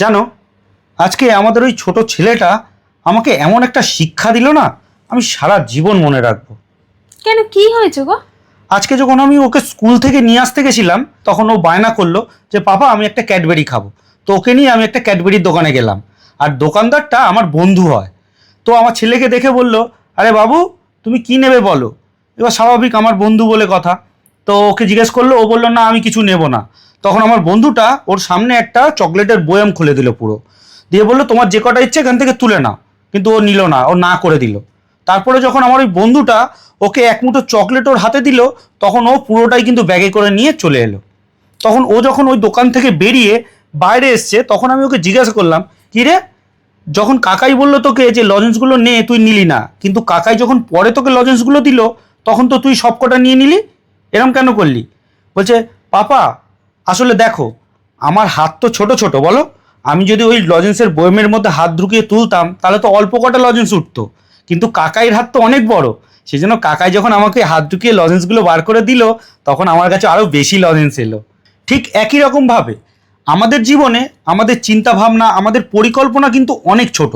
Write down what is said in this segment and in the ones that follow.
জানো, আজকে আমাদের ওই ছোট ছেলেটা আমাকে এমন একটা শিক্ষা দিল না, আমি সারা জীবন মনে রাখবো। কেন, কি হয়েছে গো? আজকে যখন আমি ওকে স্কুল থেকে নিয়ে আসতে গেছিলাম, তখন ও বায়না করলো যে পাপা আমি একটা ক্যাডবেরি খাবো। তো ওকে নিয়ে আমি একটা ক্যাডবেরির দোকানে গেলাম। আর দোকানদারটা আমার বন্ধু হয়। তো আমার ছেলেকে দেখে বলল, আরে বাবু, তুমি কি নেবে বলো। এবার স্বাভাবিক, আমার বন্ধু বলে কথা। তো ওকে জিজ্ঞেস করলো, ও বললো না আমি কিছু নেব না। তখন আমার বন্ধুটা ওর সামনে একটা চকলেটের বয়াম খুলে দিল পুরো, দিয়ে বললো তোমার যে কটা ইচ্ছে এখান থেকে তুলে নাও। কিন্তু ও নিল না, ও না করে দিল। তারপরে যখন আমার ওই বন্ধুটা ওকে এক মুঠো চকলেট ওর হাতে দিল, তখন ও পুরোটাই কিন্তু ব্যাগে করে নিয়ে চলে এলো। তখন ও যখন ওই দোকান থেকে বেরিয়ে বাইরে এসছে, তখন আমি ওকে জিজ্ঞাসা করলাম, কি রে, যখন কাকাই বললো তোকে যে লজেন্সগুলো নে, তুই নিলি না, কিন্তু কাকাই যখন পরে তোকে লজেন্সগুলো দিল, তখন তো তুই সব কটা নিয়ে নিলি, এরম কেন করলি? বলছে, পাপা আসলে দেখো, আমার হাত তো ছোট ছোট বলো, আমি যদি ওই লজেন্সের বয়মের মধ্যে হাত ঢুকিয়ে তুলতাম তাহলে তো অল্প কটা লজেন্স উঠতো, কিন্তু কাকাইয়ের হাত তো অনেক বড়। সেই জন্য কাকাই যখন আমাকে হাত ঢুকিয়ে লজেন্সগুলো বার করে দিল, তখন আমার কাছে আরও বেশি লজেন্স এলো। ঠিক একই রকমভাবে আমাদের জীবনে আমাদের চিন্তা ভাবনা, আমাদের পরিকল্পনা কিন্তু অনেক ছোট।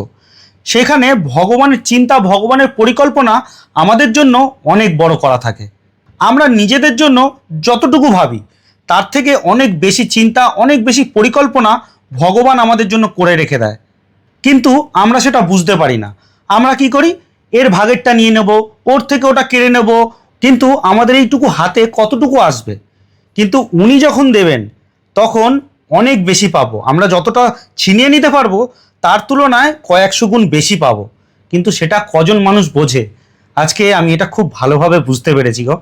সেখানে ভগবানের চিন্তা, ভগবানের পরিকল্পনা আমাদের জন্য অনেক বড় করা থাকে। আমরা নিজেদের জন্য যতটুকু ভাবি, তার থেকে অনেক বেশি চিন্তা, অনেক বেশি পরিকল্পনা ভগবান আমাদের জন্য করে রেখে দেয়। কিন্তু আমরা সেটা বুঝতে পারি না। আমরা কি করি, এর ভাগেরটা নিয়ে নেব, ওর থেকে ওটা কেড়ে নেব। কিন্তু আমাদের এইটুকু হাতে কতটুকু আসবে? কিন্তু উনি যখন দেবেন, তখন অনেক বেশি পাবো। আমরা যতটা ছিনিয়ে নিতে পারবো, তার তুলনায় কয়েকশো গুণ বেশি পাবো। কিন্তু সেটা কজন মানুষ বোঝে? আজকে আমি এটা খুব ভালোভাবে বুঝতে পেরেছি গো।